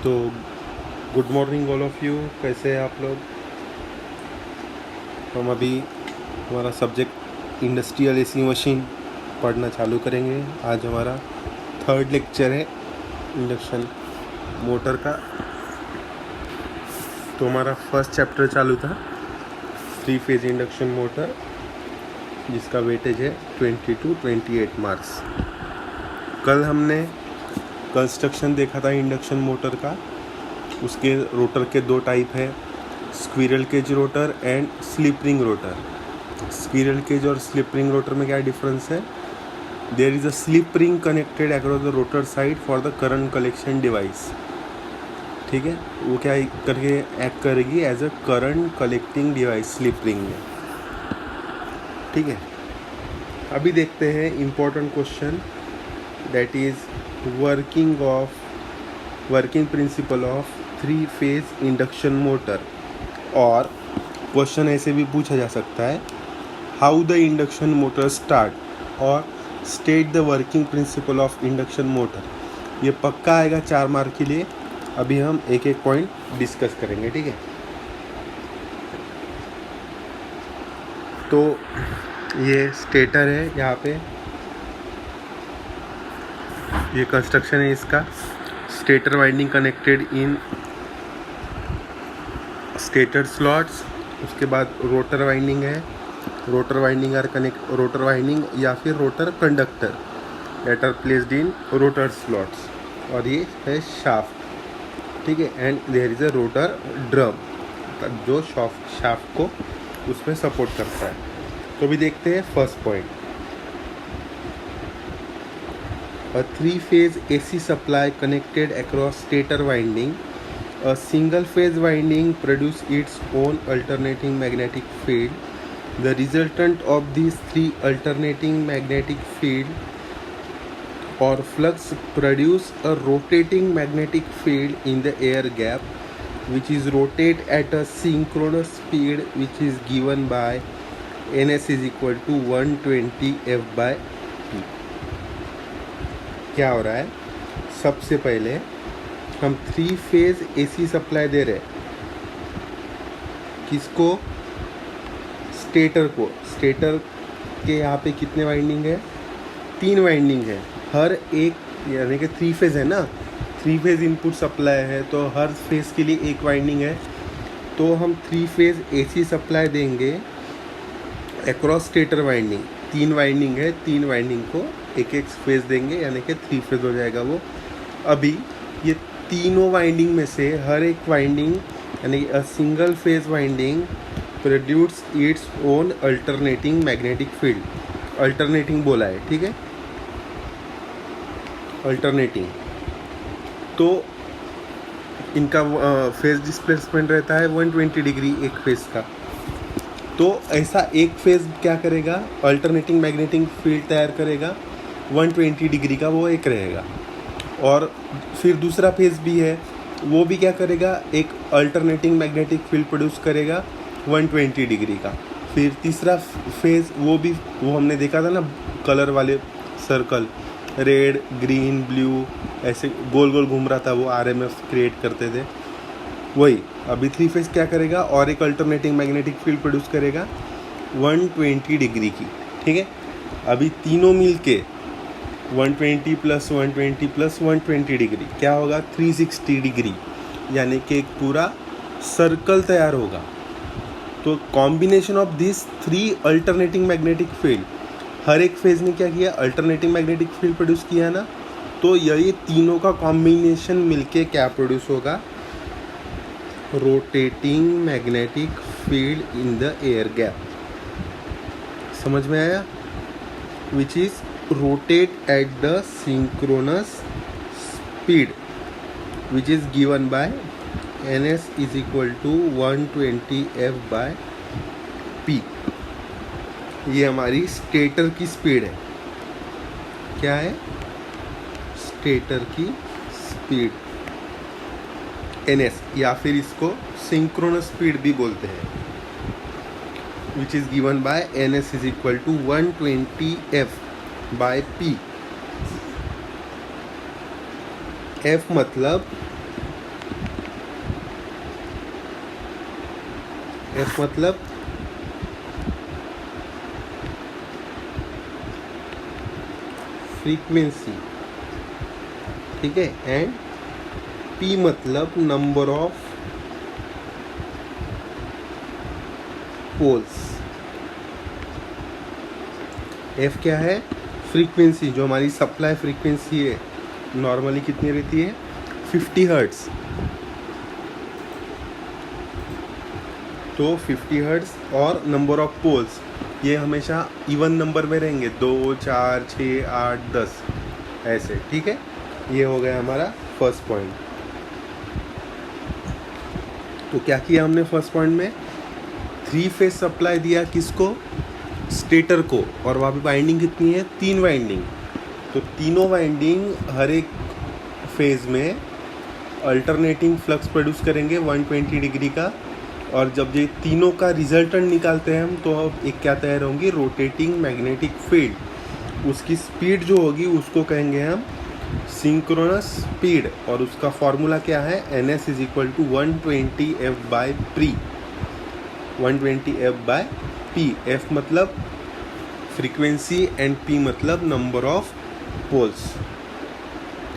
तो good morning all of you, कैसे हैं आप लोग। हम अभी हमारा सब्जेक्ट इंडस्ट्रियल एसी मशीन पढ़ना चालू करेंगे। आज हमारा थर्ड लेक्चर है इंडक्शन मोटर का। तो हमारा फर्स्ट चैप्टर चालू था 3 फेज इंडक्शन मोटर, जिसका वेटेज है 20 to 28 मार्क्स। कल हमने कंस्ट्रक्शन देखा था इंडक्शन मोटर का। उसके रोटर के 2 टाइप है, squirrel cage rotor and slip ring rotor. Squirrel cage और स्लिप रिंग रोटर में क्या डिफरेंस है? There is a slip ring connected across the rotor side for the current collection device. ठीक है, वो क्या करके एक्ट करेगी as a current collecting device slip ring में। ठीक है, अभी देखते हैं important question, that is working principle of 3 phase induction motor. और क्वेश्चन ऐसे भी पूछा जा सकता है, how the induction motor start और state the working principle of induction motor. ये पक्का आएगा 4 मार्क के लिए। अभी हम एक एक पॉइंट डिस्कस करेंगे। ठीक है, तो ये स्टेटर है, यहाँ पे ये कंस्ट्रक्शन है इसका। Stator winding connected in stator slots. उसके बाद रोटर वाइंडिंग है, रोटर वाइंडिंग या फिर rotor conductor that are placed in rotor slots. और ये है शाफ्ट। ठीक है, and there is a rotor drum जो शाफ्ट को उसमें सपोर्ट करता है। तो भी देखते हैं first point, a 3-phase AC supply connected across stator winding. A single phase winding produces its own alternating magnetic field. The resultant of these 3 alternating magnetic field or flux produce a rotating magnetic field in the air gap, which is rotate at a synchronous speed, which is given by Ns is equal to 120 F by P. क्या हो रहा है? सबसे पहले हम 3 phase AC supply दे रहे हैं। किसको? स्टेटर को। स्टेटर के यहाँ पे कितने वाइंडिंग है? 3 वाइंडिंग है। हर एक यानी कि 3 फेज है ना, 3 फेज इनपुट सप्लाई है, तो हर फेज के लिए एक वाइंडिंग है। तो हम 3 फेज एसी सप्लाई देंगे अक्रॉस स्टेटर वाइंडिंग। 3 वाइंडिंग है, 3 वाइंडिंग को एक एक फेज देंगे, यानी कि 3 फेज हो जाएगा वो। अभी ये तीनों वाइंडिंग में से हर एक वाइंडिंग यानी a single phase winding produce its own alternating magnetic field. Alternating बोला है, ठीक है, अल्टरनेटिंग। तो इनका फेज डिस्प्लेसमेंट रहता है 120 डिग्री एक फेज का। तो ऐसा एक फेज क्या करेगा? अल्टरनेटिंग मैग्नेटिक फील्ड तैयार करेगा 120 डिग्री का, वो एक रहेगा। और फिर दूसरा फेज भी है, वो भी क्या करेगा? एक अल्टरनेटिंग मैग्नेटिक फील्ड प्रोड्यूस करेगा 120 डिग्री का। फिर तीसरा फेज वो हमने देखा था ना, कलर वाले सर्कल, रेड ग्रीन ब्लू ऐसे गोल गोल घूम रहा था, वो आरएमएफ क्रिएट करते थे, वही। अभी 3 फेज क्या करेगा? और एक अल्टरनेटिंग मैग्नेटिक फील्ड प्रोड्यूस करेगा 120 डिग्री की। ठीक है, अभी तीनों मिल के 120 प्लस 120 प्लस 120 डिग्री क्या होगा? 360 डिग्री, यानी कि एक पूरा सर्कल तैयार होगा। तो combination of this 3 alternating magnetic field, हर एक फेज ने क्या किया? अल्टरनेटिंग मैग्नेटिक फील्ड प्रोड्यूस किया ना। तो ये तीनों का कॉम्बिनेशन मिलके क्या प्रोड्यूस होगा? Rotating magnetic field in the air gap. समझ में आया? Which is rotate at the synchronous speed which is given by Ns is equal to 120 F by P। ये हमारी स्टेटर की स्पीड है। क्या है? स्टेटर की स्पीड Ns, या फिर इसको सिंक्रोनस स्पीड भी बोलते हैं, which is given by Ns is equal to 120 F by P। F मतलब एफ मतलब फ्रीक्वेंसी, ठीक है, एंड पी मतलब नंबर ऑफ पोल्स। एफ क्या है? फ्रीक्वेंसी, जो हमारी सप्लाई फ्रीक्वेंसी है नॉर्मली कितनी रहती है? 50 हर्ट्ज। तो 50 हर्ट्ज और नंबर ऑफ पोल्स ये हमेशा इवन नंबर में रहेंगे, 2 4 6 8 10 ऐसे, ठीक है। ये हो गया हमारा फर्स्ट पॉइंट। तो क्या किया हमने फर्स्ट पॉइंट में? 3 फेज सप्लाई दिया, किसको? स्टेटर को, और वहाँ पे वाइंडिंग कितनी है? 3 वाइंडिंग। तो तीनों वाइंडिंग हर एक फेज में अल्टरनेटिंग फ्लक्स प्रोड्यूस करेंगे 120 डिग्री का। और जब ये तीनों का रिजल्टेंट निकालते हैं हम, तो अब एक क्या तैयार होंगी? Rotating magnetic field. उसकी स्पीड जो होगी उसको कहेंगे हम सिंक्रोनस स्पीड, और उसका फॉर्मूला क्या है? NS is equal to 120 F/P। 120 F/P। F मतलब फ्रीक्वेंसी एंड P मतलब नंबर ऑफ पोल्स,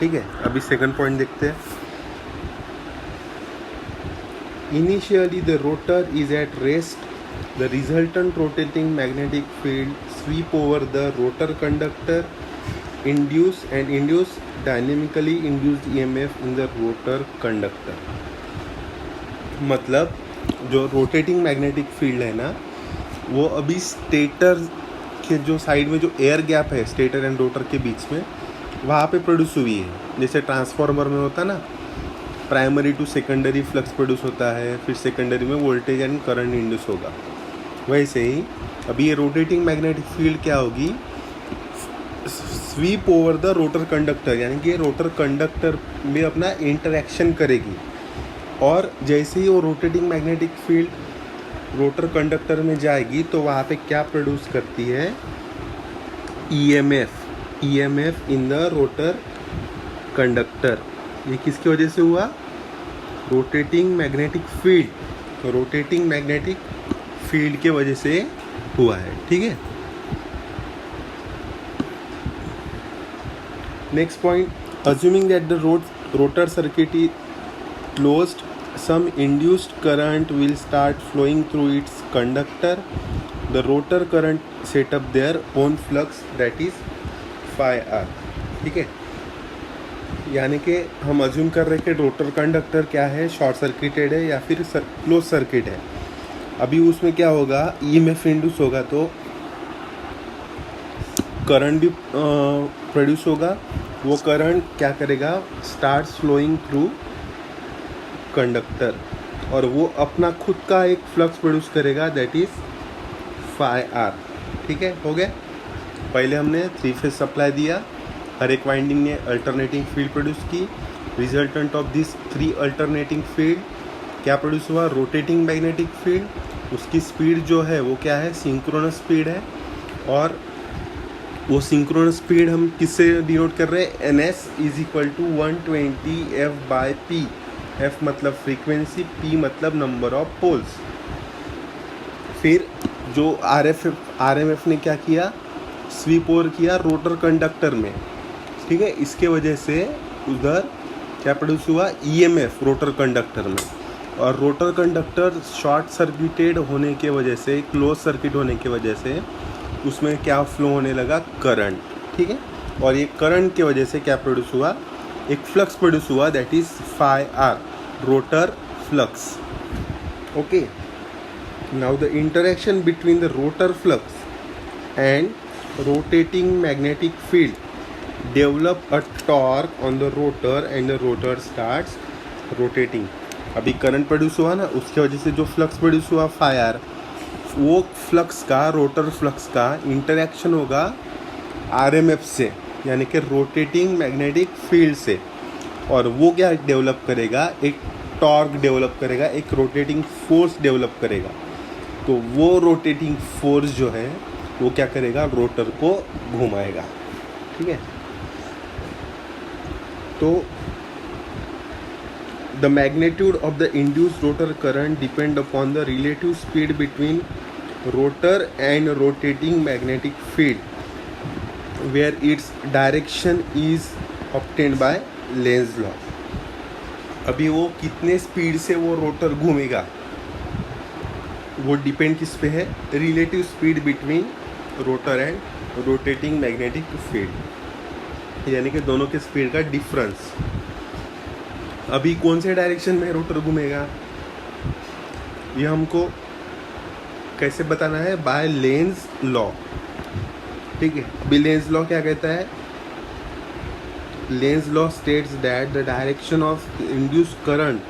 ठीक है। अभी सेकंड पॉइंट देखते हैं। Initially the rotor is at rest. The resultant rotating magnetic field sweep over the rotor conductor, induce dynamically induced EMF in the rotor conductor. मतलब जो rotating magnetic field है ना, वो अभी स्टेटर के जो साइड में जो एयर गैप है स्टेटर एंड रोटर के बीच में, वहाँ पे प्रोड्यूस हुई है। जैसे ट्रांसफार्मर में होता ना, primary to secondary flux produce होता है, फिर सेकेंडरी में वोल्टेज एंड करंट इंड्यूस होगा। वैसे ही अभी ये रोटेटिंग मैग्नेटिक फील्ड क्या होगी? Sweep over the rotor conductor, यानी कि रोटर कंडक्टर में अपना इंटरेक्शन करेगी। और जैसे ही वो rotating magnetic field rotor conductor में जाएगी तो वहाँ पे क्या प्रोड्यूस करती है? EMF in the rotor conductor. ये किसकी वजह से हुआ? रोटेटिंग मैग्नेटिक फील्ड, तो रोटेटिंग मैग्नेटिक फील्ड के वजह से हुआ है, ठीक है। Next point, assuming that the rotor circuit is closed, some induced current will start flowing through its conductor. The rotor current set up their own flux, that is phi r, ठीक है। यानी कि हम अज्यूम कर रहे हैं कि rotor conductor क्या है? शॉर्ट सर्किटेड है या फिर क्लोज सर्किट है। अभी उसमें क्या होगा? EMF इंड्यूस होगा, तो करंट भी प्रोड्यूस होगा। वो करंट क्या करेगा? स्टार्ट फ्लोइंग थ्रू कंडक्टर, और वो अपना खुद का एक फ्लक्स प्रोड्यूस करेगा, दैट इज phi r, ठीक है। हो गया। पहले हमने 3 फेज सप्लाई दिया, हर एक वाइंडिंग ने अल्टरनेटिंग फील्ड प्रोड्यूस की। Resultant of this 3 alternating field क्या प्रोड्यूस हुआ? Rotating magnetic field. उसकी स्पीड जो है वो क्या है? सिंक्रोनस स्पीड है। और वो सिंक्रोनस स्पीड हम किससे डिनोट कर रहे हैं? NS is equal to 120 F/P। F मतलब फ्रीक्वेंसी, P मतलब नंबर ऑफ पोल्स। फिर जो RMF ने क्या किया? स्वीप ओवर किया रोटर कंडक्टर में, ठीक है। इसके वजह से उधर क्या प्रोड्यूस हुआ? EMF रोटर कंडक्टर में। और रोटर कंडक्टर शॉर्ट सर्किटेड होने के वजह से, क्लोज सर्किट होने की वजह से उसमें क्या फ्लो होने लगा? करंट, ठीक है। और ये करंट की वजह से क्या प्रोड्यूस हुआ? एक फ्लक्स प्रोड्यूस हुआ, that is phi r, rotor flux, okay. Now the interaction between the rotor flux and rotating magnetic field develop a torque on the rotor and the rotor starts rotating. अभी current produce हुआ ना, उसके वजह से जो flux produce हुआ phi r, वो flux का, रोटर फ्लक्स का इंटरेक्शन होगा RMF से, यानी कि रोटेटिंग मैग्नेटिक फील्ड से। और वो क्या डेवलप करेगा? एक टॉर्क डेवलप करेगा, एक रोटेटिंग फोर्स डेवलप करेगा। तो वो रोटेटिंग फोर्स जो है वो क्या करेगा? रोटर को घुमाएगा, ठीक है। तो The magnitude of the induced rotor current depend upon the relative speed between rotor and rotating magnetic field, where its direction is obtained by Lenz law. अभी वो कितने स्पीड से वो रोटर घूमेगा वो डिपेंड किस पे है? Relative speed between rotor and rotating magnetic field, यानी कि दोनों के स्पीड का डिफरेंस। अभी कौन से डायरेक्शन में रोटर घूमेगा ये हमको कैसे बताना है? By Lenz law. ठीक है, अभी लेंज लॉ क्या कहता है? Lenz law states that the direction of induced current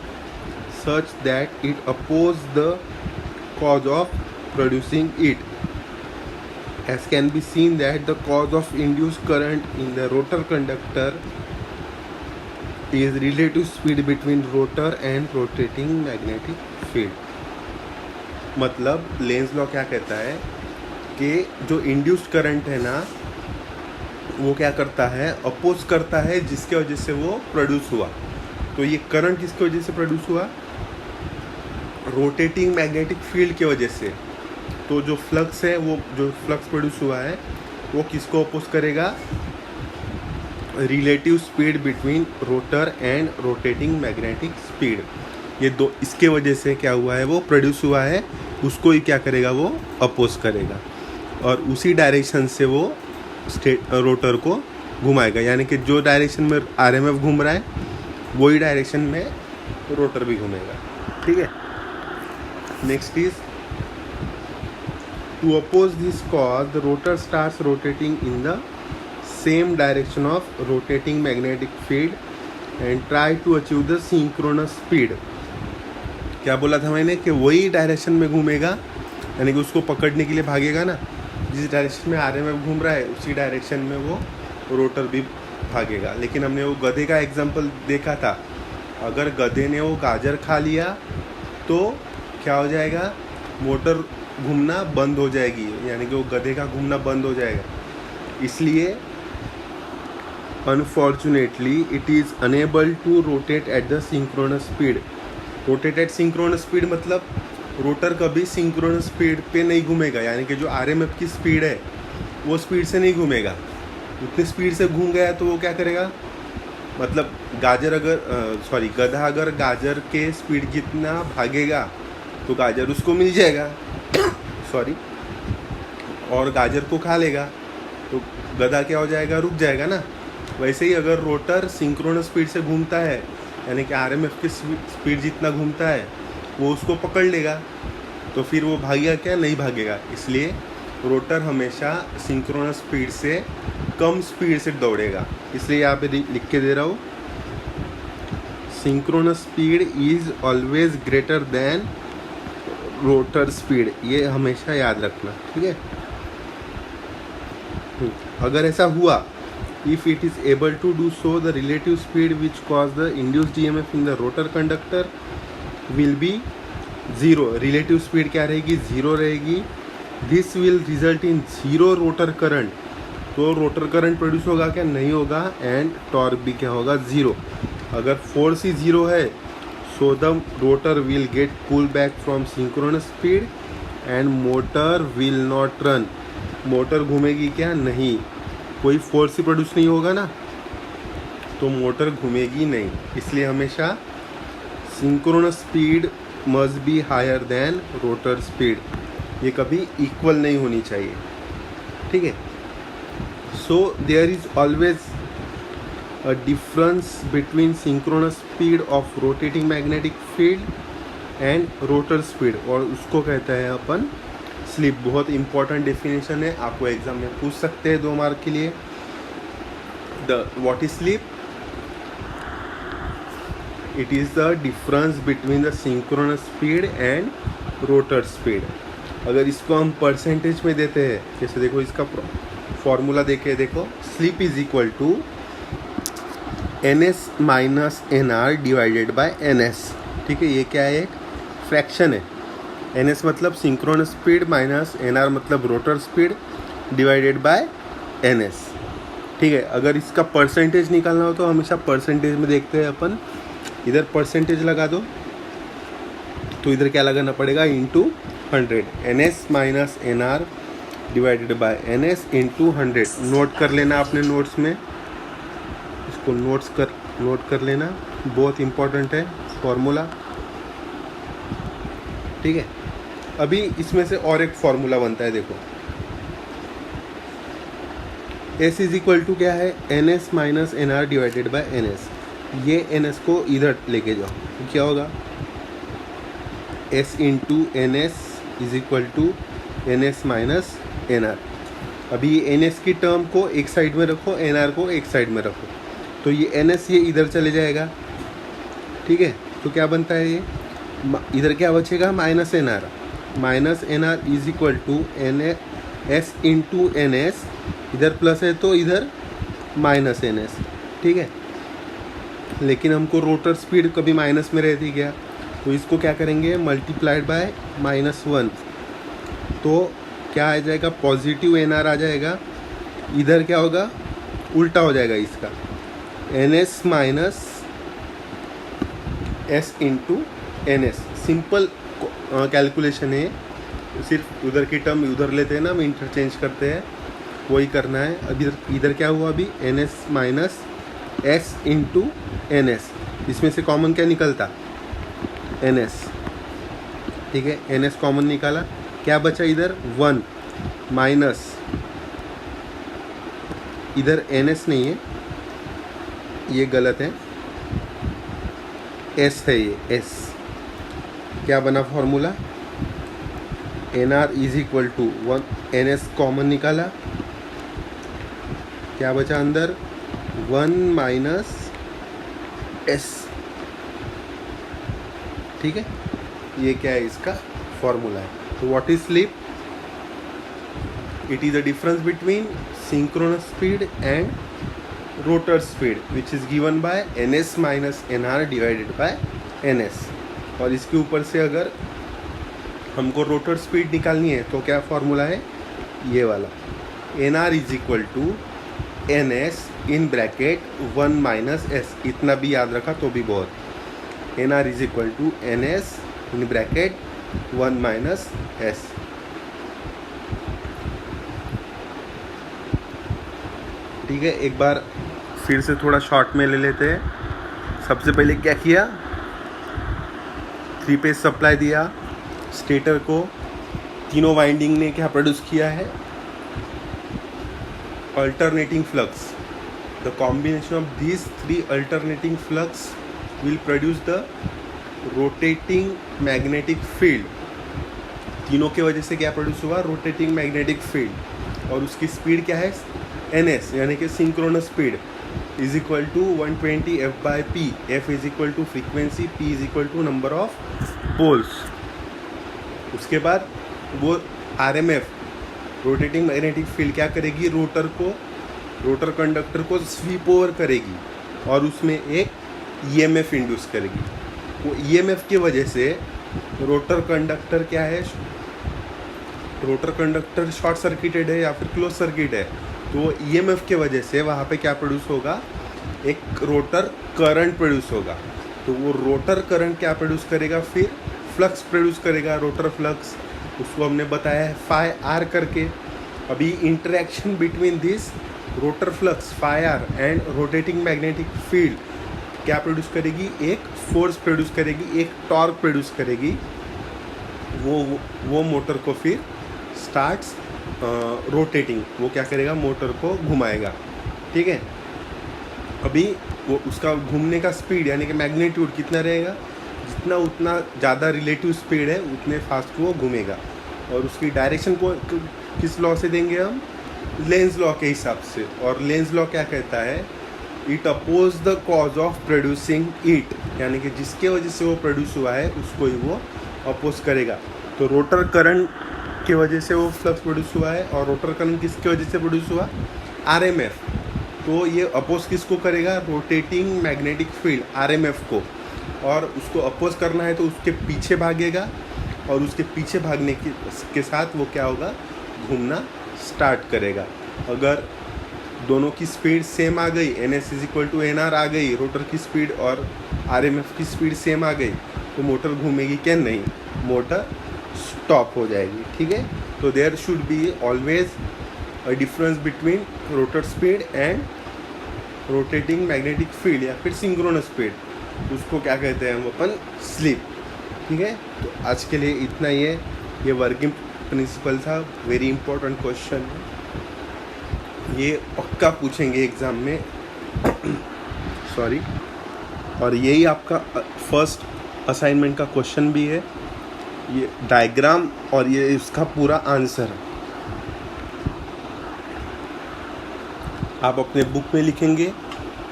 such that it oppose the cause of producing it, as can be seen that the cause of induced current in the rotor conductor is relative speed between rotor and rotating magnetic field। मतलब length law क्या कहता है कि जो induced current है ना वो क्या करता है? अपोज करता है जिसके वजह से वो प्रोड्यूस हुआ। तो ये करंट किसकी वजह से प्रोड्यूस हुआ? रोटेटिंग मैग्नेटिक फील्ड की वजह से। तो जो फ्लक्स है, वो जो फ्लक्स प्रोड्यूस हुआ है वो किसको अपोज करेगा? Relative speed between rotor and rotating magnetic speed. ये दो, इसके वजह से क्या हुआ है? वो प्रोड्यूस हुआ है, उसको ही क्या करेगा? वो अपोज करेगा और उसी डायरेक्शन से वो रोटर को घुमाएगा, यानी कि जो डायरेक्शन में आरएमएफ घूम रहा है वही डायरेक्शन में रोटर भी घूमेगा। ठीक है, next is to oppose this cause the rotor starts rotating in the same direction of rotating magnetic field and try to achieve the synchronous speed। क्या बोला था मैंने कि वही डायरेक्शन में घूमेगा, यानी कि उसको पकड़ने के लिए भागेगा ना, जिस डायरेक्शन में आरएमएफ घूम रहा है उसी डायरेक्शन में वो रोटर भी भागेगा। लेकिन हमने वो गधे का एग्जांपल देखा था, अगर गधे ने वो गाजर खा लिया तो क्या हो जाएगा? मोटर घूमना बंद हो जाएगी, यानी कि वो गधे का घूमना बंद हो जाएगा। इसलिए unfortunately it is unable to rotate at the synchronous speed. Rotate at synchronous speed मतलब रोटर कभी सिंक्रोनस स्पीड पे नहीं घूमेगा, यानी कि जो आरएमएफ की स्पीड है वो स्पीड से नहीं घूमेगा। उतनी स्पीड से घूम गया तो वो क्या करेगा? मतलब गधा अगर गाजर के स्पीड जितना भागेगा तो गाजर उसको मिल जाएगा और गाजर को खा लेगा, तो गधा क्या हो जाएगा? रुक जाएगा ना। वैसे ही अगर रोटर सिंक्रोनस स्पीड से घूमता है, यानी कि आरएमएफ की स्पीड जितना घूमता है वो उसको पकड़ लेगा, तो फिर वो भागेगा क्या? नहीं भागेगा। इसलिए रोटर हमेशा सिंक्रोनस स्पीड से कम स्पीड से दौड़ेगा। इसलिए यहाँ पे लिख के दे रहा हूँ, synchronous speed is always greater than rotor speed. ये हमेशा याद रखना, ठीक है। अगर ऐसा हुआ, if it is able to do so, the relative speed which cause the induced EMF in the rotor conductor will be zero. Relative speed क्या रहेगी? ज़ीरो रहेगी। This will result in zero rotor current. तो rotor current produce होगा क्या? नहीं होगा। And torque भी क्या होगा? ज़ीरो। अगर फोर्स ही ज़ीरो है, so the rotor will get pulled back from synchronous speed and motor will not run। Motor घूमेगी क्या? नहीं, कोई फोर्स ही प्रोड्यूस नहीं होगा ना, तो मोटर घूमेगी नहीं। इसलिए हमेशा synchronous speed must be higher than rotor speed. ये कभी इक्वल नहीं होनी चाहिए, ठीक है। So there is always a difference between synchronous speed of rotating magnetic field and rotor speed, और उसको कहते हैं अपन स्लिप। बहुत इंपॉर्टेंट डेफिनेशन है, आपको एग्जाम में पूछ सकते हैं 2 मार्क के लिए। What is slip? It is the difference between the synchronous speed and rotor speed. अगर इसको हम परसेंटेज में देते हैं, जैसे देखो इसका फॉर्मूला देखे, देखो slip is equal to NS minus NR divided by NS। ठीक है, ये क्या है? एक फ्रैक्शन है। NS मतलब सिंक्रोनस स्पीड माइनस NR मतलब rotor speed divided by NS। ठीक है, अगर इसका परसेंटेज निकालना हो तो हमेशा परसेंटेज में देखते हैं अपन इधर परसेंटेज लगा दो, तो इधर क्या लगाना पड़ेगा, into 100, NS minus NR divided by NS into 100। Note कर लेना अपने नोट्स में, इसको नोट कर लेना, बहुत इंपॉर्टेंट है फॉर्मूला, ठीक है। अभी इसमें से और एक फॉर्मूला बनता है, देखो S इज इक्वल टू क्या है, NS minus NR divided by NS। ये NS को इधर लेके जाओ तो क्या होगा, S into NS is equal to NS minus NR। अभी ये NS की टर्म को एक साइड में रखो, NR को एक साइड में रखो, तो ये NS ये इधर चले जाएगा, ठीक है। तो क्या बनता है, ये इधर क्या बचेगा, minus NR is equal to S into NS, इधर प्लस है तो इधर माइनस NS, ठीक है। लेकिन हमको रोटर स्पीड कभी माइनस में रहती क्या, तो इसको क्या करेंगे, मल्टीप्लाइड बाय -1, तो क्या आ जाएगा, पॉजिटिव NR आ जाएगा। इधर क्या होगा, उल्टा हो जाएगा इसका, NS minus S into NS। Simple calculation है, सिर्फ उधर की टर्म उधर लेते हैं ना, हम इंटरचेंज करते हैं, वही करना है। अभी इधर क्या हुआ, अभी NS minus S into NS, इसमें से कॉमन क्या निकलता, NS, ठीक है। NS कॉमन निकाला, क्या बचा इधर, 1 माइनस, इधर NS नहीं है, ये गलत है, S है ये, S। क्या बना फॉर्मूला, NR is equal to 1, NS common निकाला, क्या बचा अंदर, 1 माइनस S, ठीक है। ये क्या है, इसका फॉर्मूला है। तो what is slip, it is the difference between synchronous speed and rotor speed which is given by NS minus NR divided by NS। और इसके ऊपर से अगर हमको रोटर स्पीड निकालनी है तो क्या फॉर्मूला है, ये वाला, NR is equal to NS in bracket 1 minus S। इतना भी याद रखा तो भी बहुत, NR is equal to NS in bracket 1 minus S। ठीक है, एक बार फिर से थोड़ा शॉर्ट में ले लेते हैं। सबसे पहले क्या किया, 3 फेज सप्लाई दिया स्टेटर को, तीनों वाइंडिंग ने क्या प्रोड्यूस किया है, alternating flux. The combination of these 3 alternating flux will produce the rotating magnetic field. तीनों के वजह से क्या प्रोड्यूस हुआ, रोटेटिंग मैग्नेटिक फील्ड। और उसकी स्पीड क्या है, NS यानी कि synchronous speed is equal to 120 F/P। F is equal to frequency, P is equal to number of poles. उसके बाद वो RMF रोटेटिंग मैग्नेटिक फील्ड क्या करेगी, रोटर कंडक्टर को स्वीप ओवर करेगी और उसमें एक EMF इंड्यूस करेगी। वो EMF की वजह से रोटर कंडक्टर क्या है, रोटर कंडक्टर शॉर्ट सर्किटेड है या फिर क्लोज सर्किट है, तो EMF के वजह से वहाँ पे क्या प्रोड्यूस होगा, एक रोटर करंट प्रोड्यूस होगा। तो वो रोटर करंट क्या प्रोड्यूस करेगा, फिर फ्लक्स प्रोड्यूस करेगा, रोटर फ्लक्स। उसको हमने बताया है phi r करके। अभी interaction between this rotor flux phi r and rotating magnetic field क्या प्रोड्यूस करेगी, एक फोर्स प्रोड्यूस करेगी, एक टॉर्क प्रोड्यूस करेगी। वो मोटर को फिर स्टार्ट्स रोटेटिंग, वो क्या करेगा, मोटर को घुमाएगा, ठीक है। अभी वो उसका घूमने का स्पीड यानी कि मैग्नीट्यूड कितना रहेगा, जितना उतना ज़्यादा रिलेटिव स्पीड है उतने फास्ट वो घूमेगा। और उसकी डायरेक्शन को किस लॉ से देंगे हम, लेंज लॉ के हिसाब से। और लेंज लॉ क्या कहता है, it oppose the cause of producing it, यानी कि जिसके वजह से वो प्रोड्यूस हुआ है उसको ही वो अपोज करेगा। तो रोटर करंट की वजह से वो फ्लक्स प्रोड्यूस हुआ है, और रोटर करंट किसके वजह से प्रोड्यूस हुआ, RMF। तो ये अपोज किसको करेगा, रोटेटिंग मैग्नेटिक फील्ड RMF को। और उसको अपोज करना है तो उसके पीछे भागेगा, और उसके पीछे भागने के साथ वो क्या होगा, घूमना स्टार्ट करेगा। अगर दोनों की स्पीड सेम आ गई, NS is equal to NR आ गई, रोटर की स्पीड और RMF की स्पीड सेम आ गई, तो मोटर घूमेगी क्या? नहीं, मोटर स्टॉप हो जाएगी। ठीक है, तो there should be always a difference between rotor speed and rotating magnetic field या फिर सिंक्रोनस स्पीड, उसको क्या कहते हैं हम अपन? स्लिप। ठीक है, तो आज के लिए इतना ही है। ये वर्किंग प्रिंसिपल था, वेरी इंपॉर्टेंट क्वेश्चन, ये पक्का पूछेंगे एग्ज़ाम में सॉरी। और यही आपका फर्स्ट असाइनमेंट का क्वेश्चन भी है, ये डायग्राम और ये इसका पूरा आंसर आप अपने बुक में लिखेंगे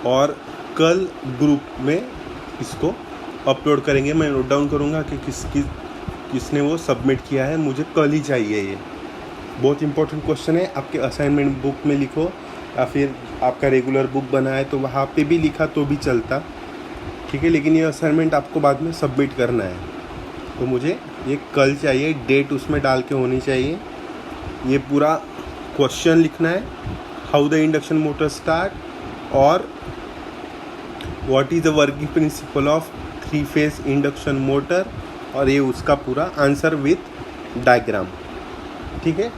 और कल ग्रुप में इसको अपलोड करेंगे। मैं नोट डाउन करूँगा कि किसने वो सबमिट किया है, मुझे कल ही चाहिए। ये बहुत इंपॉर्टेंट क्वेश्चन है, आपके असाइनमेंट बुक में लिखो या फिर आपका रेगुलर बुक बना है तो वहाँ पे भी लिखा तो भी चलता। ठीक है, लेकिन ये असाइनमेंट आपको बाद में सबमिट करना है, तो मुझे ये कल चाहिए, डेट उसमें डाल के होनी चाहिए। ये पूरा क्वेश्चन लिखना है, how the induction motor start और what is the working principle of 3 phase induction motor, और ये उसका पूरा आंसर विथ डायग्राम। ठीक है।